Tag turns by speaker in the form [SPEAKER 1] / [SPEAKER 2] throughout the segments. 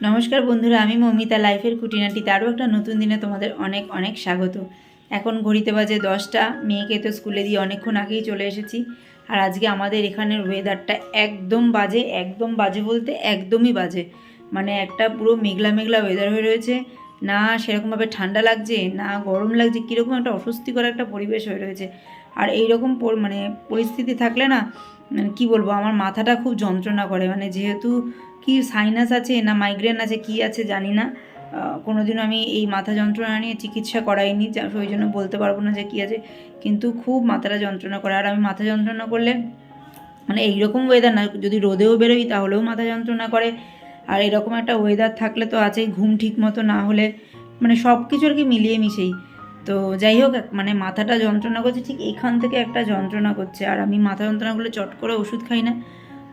[SPEAKER 1] নমস্কার বন্ধুরা, আমি মৌমিতা লাইফের খুঁটিনাটিতে আরও একটা নতুন দিনে তোমাদের অনেক অনেক স্বাগত। এখন ঘড়িতে বাজে 10টা। মেয়েকে তো স্কুলে দিয়ে অনেকক্ষণ আগেই চলে এসেছি। আর আজকে আমাদের এখানের ওয়েদারটা একদম বাজে বলতে একদমই বাজে। মানে একটা পুরো মেঘলা মেঘলা ওয়েদার হয়ে রয়েছে, না সেরকমভাবে ঠান্ডা লাগছে না গরম লাগছে, কীরকম একটা অস্বস্তিকর একটা পরিবেশ হয়ে রয়েছে। আর এইরকম মানে পরিস্থিতি থাকলে না, মানে কী বলবো, আমার মাথাটা খুব যন্ত্রণা করে। মানে যেহেতু কি সাইনাস আছে না মাইগ্রেন আছে কি আছে জানি না, কোনোদিনও আমি এই মাথা যন্ত্রণা নিয়ে চিকিৎসা করাইনি, ওই জন্য বলতে পারবো না যে কী আছে, কিন্তু খুব মাথাটা যন্ত্রণা করে। আর আমি মাথা যন্ত্রণা করলে মানে এইরকম ওয়েদার না, যদি রোদেও বেরোই তাহলেও মাথা যন্ত্রণা করে। আর এরকম একটা ওয়েদার থাকলে তো আছেই, ঘুম ঠিক মতো না হলে মানে সব কিছু আর কি মিলিয়ে মিশেই। তো যাই হোক, মানে মাথাটা যন্ত্রণা করছে, ঠিক এইখান থেকে একটা যন্ত্রণা করছে। আর আমি মাথা যন্ত্রণা করলে চট করে ওষুধ খাই না,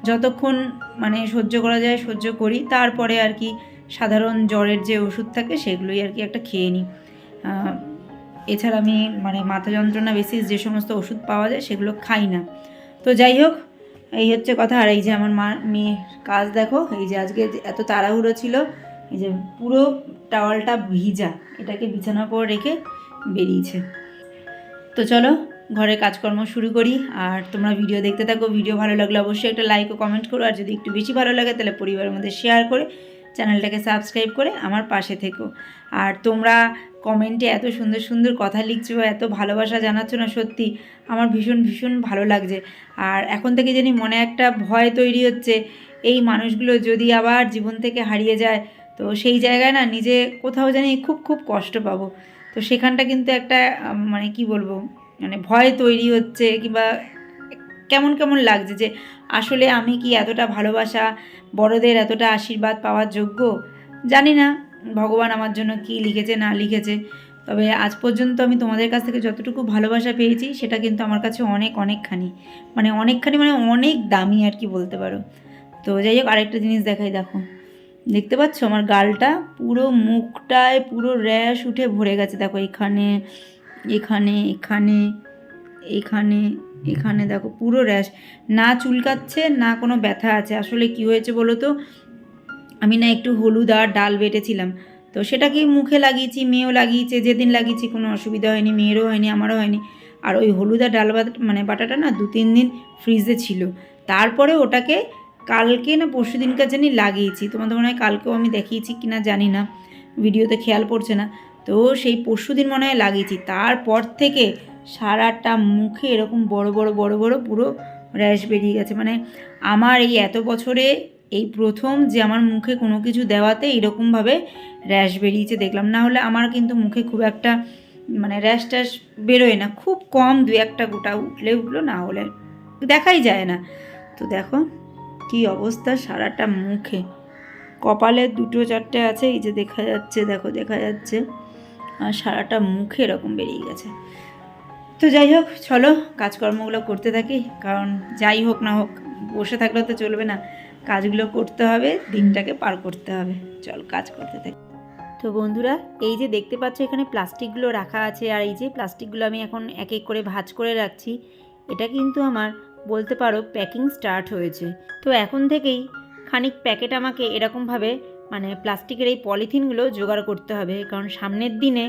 [SPEAKER 1] যতক্ষণ মানে সহ্য করা যায় সহ্য করি, তারপরে আর কি সাধারণ জ্বরের যে ওষুধ থাকে সেগুলোই আর কি একটা খেয়ে নিই। এছাড়া আমি মানে মাথা যন্ত্রণা বেশি যে সমস্ত ওষুধ পাওয়া যায় সেগুলো খাই না। তো যাই হোক, এই হচ্ছে কথা। আর এই যে আমার মেয়ের কাজ দেখো, এই যে আজকে এত তাড়াহুড়ো ছিল, এই যে পুরো টাওয়ালটা ভিজা, এটাকে বিছানার পর রেখে বেরিয়েছে। তো চলো ঘরের কাজকর্ম শুরু করি। আর তোমরা ভিডিও দেখতে থাকো, ভিডিও ভালো লাগলে অবশ্যই একটা লাইক ও কমেন্ট করো। আর যদি একটু বেশি ভালো লাগে তাহলে পরিবারের মধ্যে শেয়ার করে চ্যানেলটাকে সাবস্ক্রাইব করে আমার পাশে থেকো। আর তোমরা কমেন্টে এত সুন্দর সুন্দর কথা লিখছো, এত ভালোবাসা জানাচ্ছ না, সত্যি আমার ভীষণ ভীষণ ভালো লাগছে। আর এখন থেকে জানি মনে একটা ভয় তৈরি হচ্ছে, এই মানুষগুলো যদি আবার জীবন থেকে হারিয়ে যায় তো সেই জায়গায় না নিজে কোথাও জানি খুব খুব কষ্ট পাবো। তো সেখানটা কিন্তু একটা মানে কি বলবো, মানে ভয় তৈরি হচ্ছে, কিংবা কেমন কেমন লাগছে যে আসলে আমি কি এতটা ভালোবাসা, বড়দের এতটা আশীর্বাদ পাওয়ার যোগ্য। জানি না ভগবান আমার জন্য কি লিখেছে না লিখেছে, তবে আজ পর্যন্ত আমি তোমাদের কাছ থেকে যতটুকু ভালোবাসা পেয়েছি সেটা কিন্তু আমার কাছে অনেকখানি মানে অনেক দামি আর কি বলতে পারো। তো যাই হোক, আরেকটা জিনিস দেখাই, দেখো দেখতে পাচ্ছ আমার গালটা, পুরো মুখটায় পুরো র্যাশ উঠে ভরে গেছে। দেখো এখানে এখানে এখানে এখানে এখানে দেখো পুরো র্যাশ, না চুলকাচ্ছে না কোনো ব্যথা আছে। আসলে কি হয়েছে বলো তো, আমি না একটু হলুদ আর ডাল বেটেছিলাম, তো সেটাকেই মুখে লাগিয়েছি, মেয়েও লাগিয়েছে। যেদিন লাগিয়েছি কোনো অসুবিধা হয়নি, মেয়েরও হয়নি আমারও হয়নি। আর ওই হলুদ আর ডাল মানে বাটাটা না 2-3 দিন ফ্রিজে ছিল, তারপরে ওটাকে কালকে না পরশু দিনকার জানি লাগিয়েছি। তোমাদের মনে হয় কালকেও আমি দেখিয়েছি কি না জানি না, ভিডিওতে খেয়াল পড়ছে না। তো সেই পরশু দিন মনে হয় লাগিয়েছি, তারপর থেকে সারাটা মুখে এরকম বড় বড় পুরো র্যাশ বেরিয়ে গেছে। মানে আমার এই এত বছরে এই প্রথম যে আমার মুখে কোনো কিছু দেওয়াতে এরকমভাবে র্যাশ বেরিয়েছে দেখলাম। না হলে আমার কিন্তু মুখে খুব একটা মানে র্যাশ ট্যাশ বেরোয় না, খুব কম 2-1টা গোটা উঠলো, না হলে দেখাই যায় না। তো দেখো কি অবস্থা সারাটা মুখে, কপালে 2-4টে আছে, এই যে দেখা যাচ্ছে, দেখো দেখা যাচ্ছে, আর সারাটা মুখে এরকম বেরিয়ে গেছে। তো যাই হোক, চলো কাজকর্মগুলো করতে থাকি, কারণ যাই হোক না হোক বসে থাকলে তো চলবে না, কাজগুলো করতে হবে, দিনটাকে পার করতে হবে। চল কাজ করতে থাকি। তো বন্ধুরা, এই যে দেখতে পাচ্ছ এখানে প্লাস্টিকগুলো রাখা আছে, আর এই যে প্লাস্টিকগুলো আমি এখন এক এক করে ভাঁজ করে রাখছি। এটা কিন্তু আমার বলতে পারো প্যাকিং স্টার্ট হয়েছে। তো এখন থেকেই খানিক প্যাকেট আমাকে এরকমভাবে মানে প্লাস্টিকের এই পলিথিনগুলো জোগাড় করতে হবে, কারণ সামনের দিনে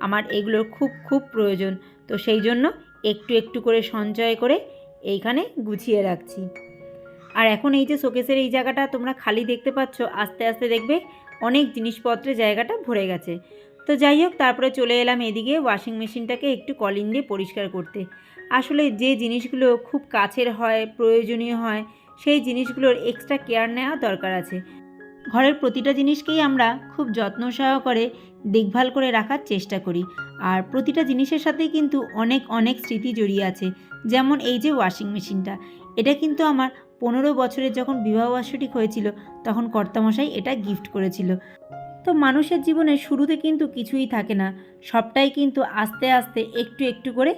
[SPEAKER 1] আমার এগুলোর খুব খুব প্রয়োজন। তো সেই জন্য একটু একটু করে সঞ্চয় করে এইখানে গুছিয়ে রাখছি। আর এখন এই যে শোকেসের এই জায়গাটা তোমরা খালি দেখতে পাচ্ছ, আস্তে আস্তে দেখবে অনেক জিনিসপত্রের জায়গাটা ভরে গেছে। তো যাই হোক, তারপরে চলে এলাম এদিকে ওয়াশিং মেশিনটাকে একটু কলিন দিয়ে পরিষ্কার করতে। আসলে যে জিনিসগুলো খুব কাছের হয়, প্রয়োজনীয় হয়, সেই জিনিসগুলোর এক্সট্রা কেয়ার নেওয়া দরকার আছে। ঘরের প্রতিটা জিনিসকেই আমরা খুব যত্ন সহকারে দেখভাল করে রাখার চেষ্টা করি। আর প্রতিটা জিনিসের সাথেই কিন্তু অনেক স্মৃতি জড়িয়ে আছে। যেমন এই যে ওয়াশিং মেশিনটা, এটা কিন্তু আমার 15 বছরের যখন বিবাহবার্ষিকী হয়েছিল তখন কর্তামশাই এটা গিফট করেছিল। তো মানুষের জীবনে শুরুতে কিন্তু কিছুই থাকে না, সবটাই কিন্তু আস্তে আস্তে একটু একটু করে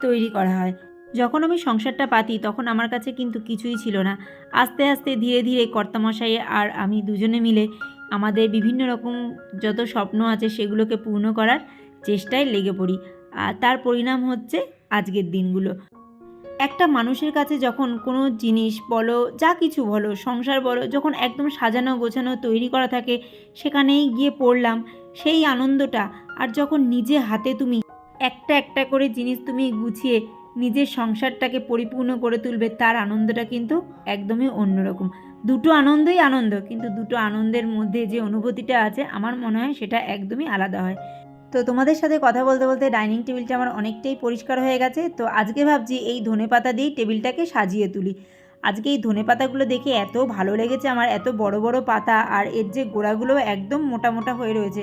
[SPEAKER 1] তৈরি করা হয়। যখন আমি সংসারটা পাতি তখন আমার কাছে কিন্তু কিছুই ছিল না। আস্তে আস্তে ধীরে ধীরে কর্তামশাই আর আমি দুজনে মিলে আমাদের বিভিন্ন রকম যত স্বপ্ন আছে সেগুলোকে পূর্ণ করার চেষ্টায় লেগে পড়ি, আর তার পরিণাম হচ্ছে আজকের দিনগুলো। একটা মানুষের কাছে যখন কোনো জিনিস বলো, যা কিছু বলো, সংসার বলো, যখন একদম সাজানো গোছানো তৈরি করা থাকে, সেখানেই গিয়ে পড়লাম, সেই আনন্দটা। আর যখন নিজে হাতে তুমি একটা একটা করে জিনিস তুমি গুছিয়ে নিজের সংসারটাকে পরিপূর্ণ করে তুলবে, তার আনন্দটা কিন্তু একদমই অন্যরকম। দুটো আনন্দই আনন্দ, কিন্তু দুটো আনন্দের মধ্যে যে অনুভূতিটা আছে আমার মনে হয় সেটা একদমই আলাদা হয়। তো তোমাদের সাথে কথা বলতে বলতে ডাইনিং টেবিলটা আমার অনেকটাই পরিষ্কার হয়ে গেছে। তো আজকে ভাবছি এই ধনেপাতা দিয়েই টেবিলটাকে সাজিয়ে তুলি। আজকে এই ধনেপাতাগুলো দেখে এত ভালো লেগেছে আমার, এত বড় বড় পাতা, আর এর যে গোড়াগুলো একদম মোটা মোটা হয়ে রয়েছে।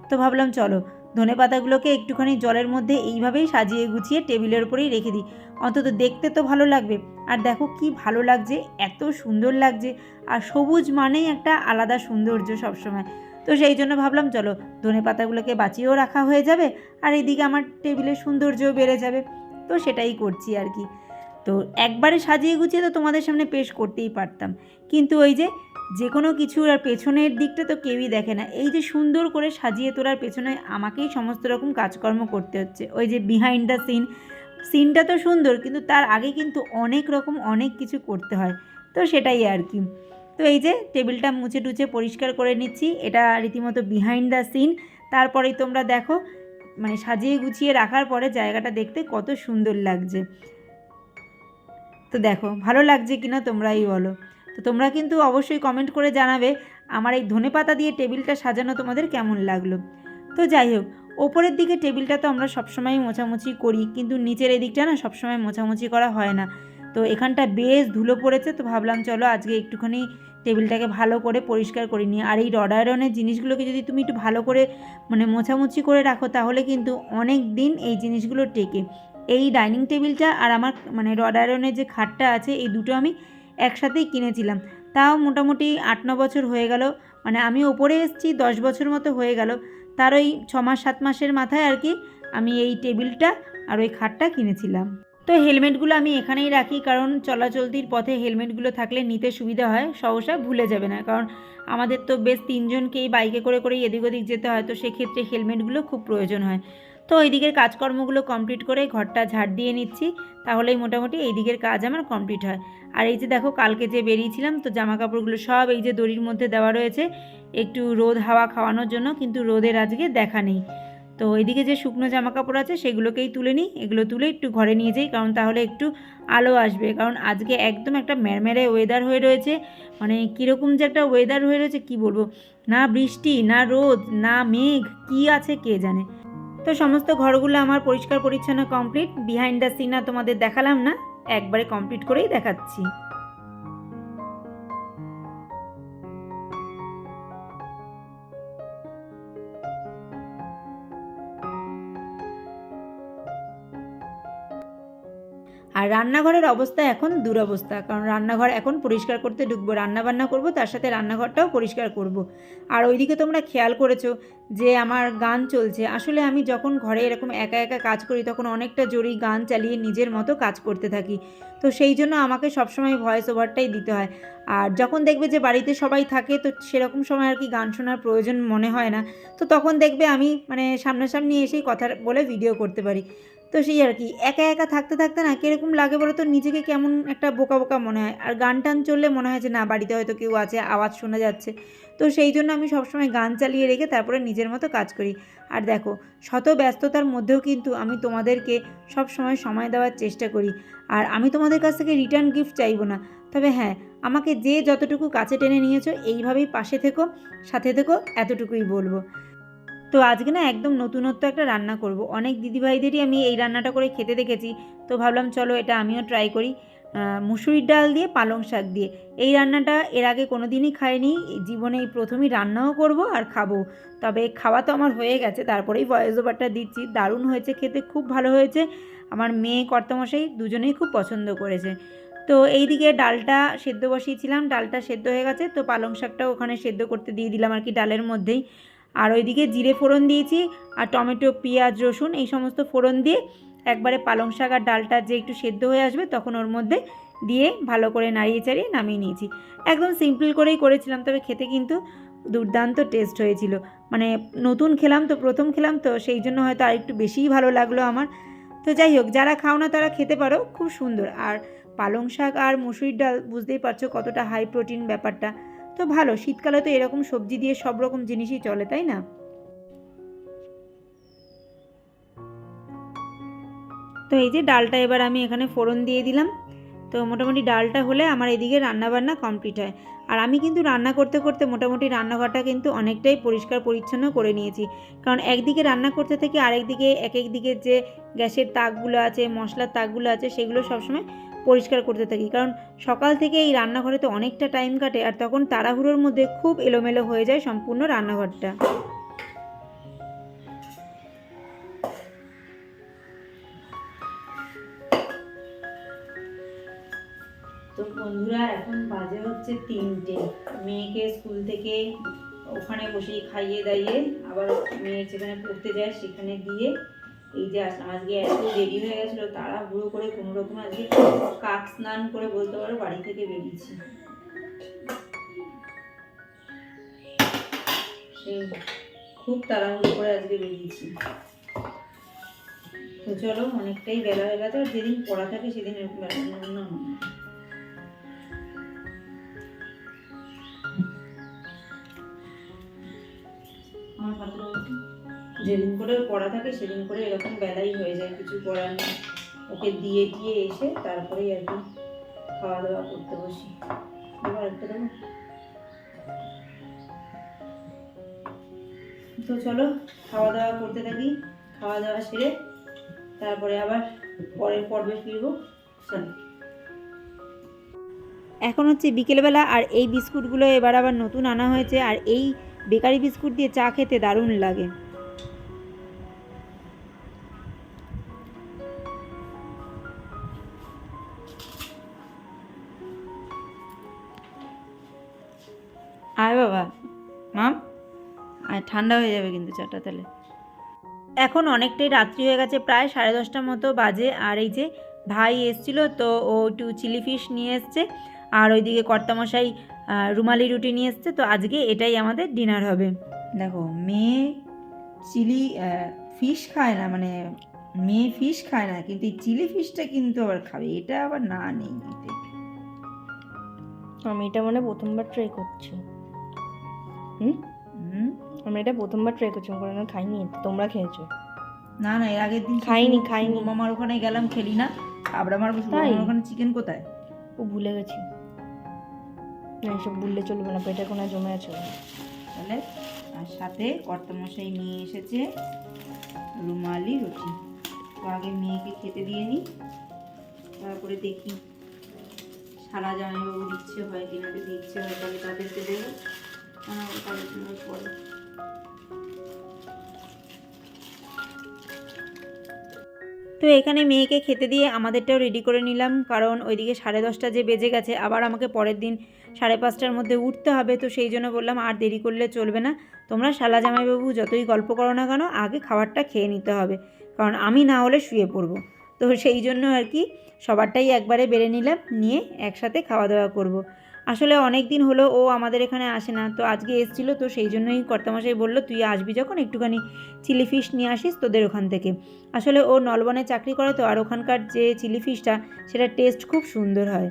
[SPEAKER 1] তো ভাবলাম চলো ধনেপাতাগুলোকে একটুখানি জলের মধ্যে এইভাবেই সাজিয়ে গুছিয়ে টেবিলের উপরেই রেখে দিই, অন্তত দেখতে তো ভালো লাগবে। আর দেখো কি ভালো লাগছে, এত সুন্দর লাগছে। আর সবুজ মানেই একটা আলাদা সৌন্দর্য সবসময়। তো সেই জন্য ভাবলাম চলো ধনেপাতাগুলোকে বাঁচিয়েও রাখা হয়ে যাবে, আর এদিকে আমার টেবিলের সৌন্দর্যও বেড়ে যাবে। তো সেটাই করছি আর কি। তো একবারে সাজিয়ে গুছিয়ে তো তোমাদের সামনে পেশ করতেই পারতাম, কিন্তু ওই যে কোনো কিছুর আর পেছনের দিকটা তো কেউই দেখে না। এই যে সুন্দর করে সাজিয়ে তোলার পেছনে আমাকেই সমস্ত রকম কাজকর্ম করতে হচ্ছে। ওই যে বিহাইন্ড দ্য সিনটা তো সুন্দর, কিন্তু তার আগে কিন্তু অনেক রকম অনেক কিছু করতে হয়। তো সেটাই আর কি। তো এই যে টেবিলটা মুছে টুছে পরিষ্কার করে নিচ্ছি, এটা রীতিমতো বিহাইন্ড দ্য সিন। তারপরেই তোমরা দেখো মানে সাজিয়ে গুছিয়ে রাখার পরে জায়গাটা দেখতে কত সুন্দর লাগছে। তো দেখো ভালো লাগছে কিনা তোমরাই বলো। তো তোমরা কিন্তু অবশ্যই কমেন্ট করে জানাবে আমার এই ধনেপাতা দিয়ে টেবিলটা সাজানো তোমাদের কেমন লাগলো। তো যাই হোক, ওপরের দিকে টেবিলটা তো আমরা সবসময় মোছামুছি করি, কিন্তু নিচের এই দিকটা না সবসময় মোছামুছি করা হয় না। তো এখানটা বেশ ধুলো পড়েছে, তো ভাবলাম চলো আজকে একটুখানি টেবিলটাকে ভালো করে পরিষ্কার করে নিই। আর এই রড আয়রনের জিনিসগুলোকে যদি তুমি একটু ভালো করে মানে মোছামুছি করে রাখো, তাহলে কিন্তু অনেক দিন এই জিনিসগুলো টেকে। এই ডাইনিং টেবিলটা আর আমার মানে রড আয়রনের যে খাটটা আছে, এই দুটো আমি একসাথেই কিনেছিলাম। তাও মোটামুটি 8-9 বছর হয়ে গেল, মানে আমি ওপরে এসেছি 10 বছর মতো হয়ে গেল। তার ওই 6 মাস 7 মাসের মাথায় আর কি আমি এই টেবিলটা আর ওই খাটটা কিনেছিলাম। তো হেলমেটগুলো আমি এখানেই রাখি, কারণ চলাচলতির পথে হেলমেটগুলো থাকলে নিতে সুবিধা হয়, সহসা ভুলে যাবে না। কারণ আমাদের তো বেশ 3জনকেই বাইকে করে করেই এদিক ওদিক যেতে হয়, তো সেক্ষেত্রে হেলমেটগুলো খুব প্রয়োজন হয়। তো ওই দিকের কাজকর্মগুলো কমপ্লিট করে ঘরটা ঝাড় দিয়ে নিচ্ছি, তাহলেই মোটামুটি এই দিকের কাজ আমার কমপ্লিট হয়। আর এই যে দেখো কালকে যে বেরিয়েছিলাম, তো জামা কাপড়গুলো সব এই যে দড়ির মধ্যে দেওয়া রয়েছে একটু রোদ হাওয়া খাওয়ানোর জন্য, কিন্তু রোদের আজকে দেখা নেই। তো এইদিকে যে শুকনো জামা কাপড় আছে সেগুলোকেই তুলে নিই, এগুলো তুলে একটু ঘরে নিয়ে যাই, কারণ তাহলে একটু আলো আসবে। কারণ আজকে একদম একটা ম্যারম্যারে ওয়েদার হয়ে রয়েছে, মানে কীরকম যে একটা ওয়েদার হয়ে রয়েছে কি বলবো, না বৃষ্টি না রোদ না মেঘ, কি আছে কে জানে। তো সমস্ত ঘরগুলো আমার পরিষ্কার পরিচ্ছন্ন কমপ্লিট। বিহাইন্ড দ্য সিন আর তোমাদের দেখালাম না, একবারে কমপ্লিট করেই দেখাচ্ছি। আর রান্নাঘরের অবস্থা এখন দুরবস্থা, কারণ রান্নাঘর এখন পরিষ্কার করতে ঢুকবো, রান্নাবান্না করব, তার সাথে রান্নাঘরটাও পরিষ্কার করব। আর ওইদিকে তোমরা খেয়াল করেছো যে আমার গান চলছে। আসলে আমি যখন ঘরে এরকম একা একা কাজ করি, তখন অনেকটা জোরেই গান চালিয়ে নিজের মতো কাজ করতে থাকি। তো সেই জন্য আমাকে সবসময় ভয়েস ওভারটাই দিতে হয়। আর যখন দেখবে যে বাড়িতে সবাই থাকে, তো সেরকম সময় আর কি গান শোনার প্রয়োজন মনে হয় না। তো তখন দেখবে আমি মানে সামনাসামনি এসেই কথা বলে ভিডিও করতে পারি। তো সেই আর কি একা একা থাকতে থাকতে না কীরকম লাগে বলো তো, নিজেকে কেমন একটা বোকা বোকা মনে হয়। আর গান টান চললে মনে হয় যে না বাড়িতে হয়তো কেউ আছে, আওয়াজ শোনা যাচ্ছে। তো সেই জন্য আমি সবসময় গান চালিয়ে রেখে তারপরে নিজের মতো কাজ করি। আর দেখো শত ব্যস্ততার মধ্যেও কিন্তু আমি তোমাদেরকে সবসময় সময় দেওয়ার চেষ্টা করি। আর আমি তোমাদের কাছ থেকে রিটার্ন গিফট চাইবো না, তবে হ্যাঁ আমাকে যে যতটুকু কাছে টেনে নিয়েছো এইভাবেই পাশে থেকো, সাথে থেকো, এতটুকুই বলবো। তো আজকে না একদম নতুনত্ব একটা রান্না করব। অনেক দিদিভাইদেরই আমি এই রান্নাটা করে খেতে দেখেছি, তো ভাবলাম চলো এটা আমিও ট্রাই করি। মুসুরির ডাল দিয়ে পালং শাক দিয়ে এই রান্নাটা এর আগে কোনো দিনই খাইনি, জীবনে এই প্রথমই রান্নাও করব আর খাবো। তবে খাওয়া তো আমার হয়ে গেছে, তারপরেই ভয়েস ওভারটা দিচ্ছি। দারুণ হয়েছে খেতে, খুব ভালো হয়েছে। আমার মেয়ে কর্তামশাই দুজনেই খুব পছন্দ করেছে। তো এই দিকে ডালটা সেদ্ধ বসিয়েছিলাম, ডালটা সেদ্ধ হয়ে গেছে, তো পালং শাকটাও ওখানে সেদ্ধ করতে দিয়ে দিলাম আর কি ডালের মধ্যেই। আর ওইদিকে জিরে ফোড়ন দিয়েছি, আর টমেটো পেঁয়াজ রসুন এই সমস্ত ফোড়ন দিয়ে একবারে পালং শাক আর ডালটা যে একটু সেদ্ধ হয়ে আসবে তখন ওর মধ্যে দিয়ে ভালো করে নাড়িয়ে চাড়িয়ে নামিয়ে নিয়েছি। একদম সিম্পল করেই করেছিলাম, তবে খেতে কিন্তু দুর্দান্ত টেস্ট হয়েছিল। মানে নতুন খেলাম তো, প্রথম খেলাম তো, সেই জন্য হয়তো আরেকটু বেশিই ভালো লাগলো আমার। তো যাই হোক, যারা খাও না তারা খেতে পারো, খুব সুন্দর। আর পালং শাক আর মুসুরির ডাল বুঝতেই পারছো কতটা হাই প্রোটিন ব্যাপারটা, তো ভালো। শীতকালে তো এরকম সবজি দিয়ে সব রকম জিনিসই চলে, তাই না? তো এই যে ডালটা এবার আমি এখানে ফোড়ন দিয়ে দিলাম। তো মোটামুটি ডালটা হলে আমার এদিকে রান্নাবান্না কমপ্লিট হয়। আর আমি কিন্তু রান্না করতে করতে মোটামুটি রান্নাঘরটা কিন্তু অনেকটাই পরিষ্কার পরিচ্ছন্ন করে নিয়েছি। কারণ একদিকে রান্না করতে থেকে আরেকদিকে এক দিকে যে গ্যাসের তাকগুলো আছে, মশলার তাকগুলো আছে, সেগুলো সবসময় পরিষ্কার করতে থাকি। কারণ সকাল থেকে এই রান্নাঘরে তো অনেকটা টাইম কাটে, আর তখন তাড়াহুড়োর মধ্যে খুব এলোমেলো হয়ে যায় সম্পূর্ণ রান্নাঘরটা। তো বন্ধুরা, এখন বাজে হচ্ছে 3টে। মেয়েকে স্কুল থেকে ওখানে বসেই খাইয়ে দাইয়ে আবার মেয়ে যেখানে পড়তে যায় সেখানে দিয়ে এই যে আসলাম। আজকে এত দেরি হয়ে গেছিলো, তাড়াহুড়ো করে কোনো রকম আজকে কাক স্নান করে বলতে পারো বাড়ি থেকে বেরিয়েছি। সেই খুব তাড়াহুড়ো করে আজকে বেরিয়েছি। তো চলো, অনেকটাই বেলা হয়ে গেছে। আর যেদিন পড়া থাকে সেদিন এরকম বেলা না। যেদিন করে পড়া থাকে সেদিন করে এরকম বেলাই হয়ে যায়, কিছু করার নেই। ওকে দিয়ে এসে তারপরেই আর কি খাওয়া দাওয়া করতে বসি। এবার একটা দেবো। তো চলো খাওয়া দাওয়া করতে থাকি। খাওয়া দাওয়া সেরে তারপরে আবার পরের পর্বে ফিরবো। চলো, এখন হচ্ছে বিকেলবেলা। আর এই বিস্কুটগুলো এবার আবার নতুন আনা হয়েছে। আর এই বেকারি বিস্কুট দিয়ে চা খেতে দারুণ লাগে। আয় বাবা, মাম আর ঠান্ডা হয়ে যাবে কিন্তু চাটা তাহলে। এখন অনেকটাই রাত্রি হয়ে গেছে, প্রায় 10:30টার মতো বাজে। আর এই যে ভাই এসছিল, তো ও একটু চিলি ফিশ নিয়ে এসছে। আর ওইদিকে কর্তামশাই রুমালি রুটি নিয়ে এসছে। তো আজকে এটাই আমাদের ডিনার হবে। দেখো, মেয়ে চিলি ফিশ খায় না, মানে মেয়ে ফিশ খায় না, কিন্তু এই চিলি ফিশটা কিন্তু আবার খাবে। এটা আবার না নেই।
[SPEAKER 2] আমি এটা মানে প্রথমবার ট্রাই করছি। আমি এটা প্রথমবার ট্রাই করছি, কোনোদিন খাইনি। তোমরা খেয়েছো?
[SPEAKER 1] না না, এর আগের দিন
[SPEAKER 2] খাইনি।
[SPEAKER 1] মামার ওখানে গেলাম, খেলি না। আবার আমার ওখানে চিকেন কোথায়?
[SPEAKER 2] ও ভুলে গেছি। না, এসব ভুললে চলবে না, পেটে কোনো জমে আছে।
[SPEAKER 1] তাহলে আর সাথে কর্তামশাই নিয়ে এসেছে রুমালি রুটি। তো আগে মেয়েকে খেতে দিয়ে নিই, তারপরে দেখি সারা জামাইবাবুর ইচ্ছে হয় কিনা। যদি ইচ্ছে হয় তাহলে তাদেরকে দেবো, তাদের জন্য পরে। তো এখানে মেয়েকে খেতে দিয়ে আমাদেরটাও রেডি করে নিলাম, কারণ ওইদিকে 10:30 যে বেজে গেছে। আবার আমাকে পরের দিন 5:30টার মধ্যে উঠতে হবে। তো সেই জন্য বললাম আর দেরি করলে চলবে না, তোমরা শালা জামাইবাবু যতই গল্প করো না কেন, আগে খাবারটা খেয়ে নিতে হবে, কারণ আমি না হলে শুয়ে পড়বো। তো সেই জন্য আর কি সবারটাই একবারে বেড়ে নিলাম, নিয়ে একসাথে খাওয়া দাওয়া করব। আসলে অনেক দিন হলো ও আমাদের এখানে আসে না, তো আজকে এসেছিলো। তো সেই জন্যই কর্তামশাই বললো তুই আসবি যখন একটুখানি চিলি ফিশ নিয়ে আসিস তোদের ওখান থেকে। আসলে ও নলবনে চাকরি করে, তো আর ওখানকার যে চিলি ফিশটা সেটা টেস্ট খুব সুন্দর হয়।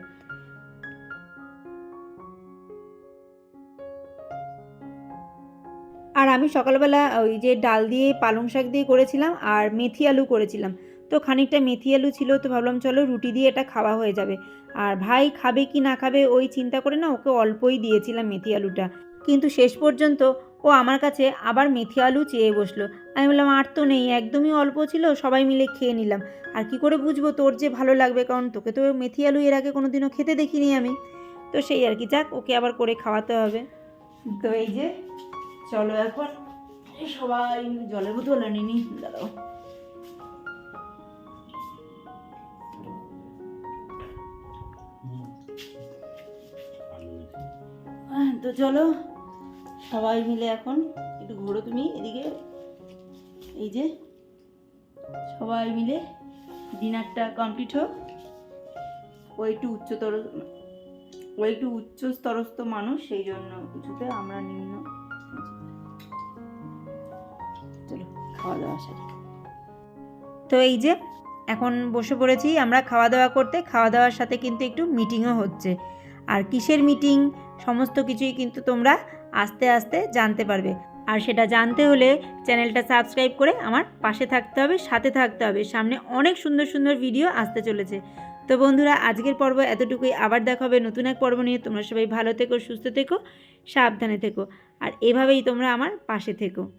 [SPEAKER 1] আর আমি সকালবেলা ওই যে ডাল দিয়ে পালং শাক দিয়ে করেছিলাম, আর মেথি আলু করেছিলাম। তো খানিকটা মেথি আলু ছিল, তো ভাবলাম চলো রুটি দিয়ে এটা খাওয়া হয়ে যাবে। আর ভাই খাবে কি না খাবে ওই চিন্তা করে না ওকে অল্পই দিয়েছিলাম মেথি আলুটা। কিন্তু শেষ পর্যন্ত ও আমার কাছে আবার মেথি আলু চেয়ে বসলো। আমি বললাম আর তো নেই, একদমই অল্প ছিল, সবাই মিলে খেয়ে নিলাম। আর কি করে বুঝবো তোর যে ভালো লাগবে, কারণ তোকে তো মেথি আলু এর আগে কোনো দিনও খেতে দেখিনি আমি। তো সেই আর কি, যাক ওকে আবার করে খাওয়াতে হবে। তো এই যে চলো এখন সবাই জলের বোতল আনিনি, দাঁড়াও। তো চলো সবাই মিলে এখন একটু ঘোরো তুমি এদিকে। এই যে সবাই মিলে ডিনারটা কমপ্লিট হোক। ও একটু উচ্চস্তরস্থ মানুষ, সেই জন্য কিছুতে আমরা নিম্ন। চলো খাওয়া দাওয়া সারি। তো এই যে এখন বসে পড়েছি আমরা খাওয়া দাওয়া করতে। খাওয়া দাওয়ার সাথে কিন্তু একটু মিটিংও হচ্ছে। আর কিসের মিটিং সমস্ত কিছুই কিন্তু তোমরা আস্তে আস্তে জানতে পারবে। আর সেটা জানতে হলে চ্যানেলটা সাবস্ক্রাইব করে আমার পাশে থাকতে হবে, সাথে থাকতে হবে। সামনে অনেক সুন্দর সুন্দর ভিডিও আসতে চলেছে। তো বন্ধুরা, আজকের পর্ব এতটুকুই। আবার দেখা হবে নতুন এক পর্ব নিয়ে। তোমরা সবাই ভালো থেকো, সুস্থ থেকো, সাবধানে থেকো, আর এভাবেই তোমরা আমার পাশে থেকো।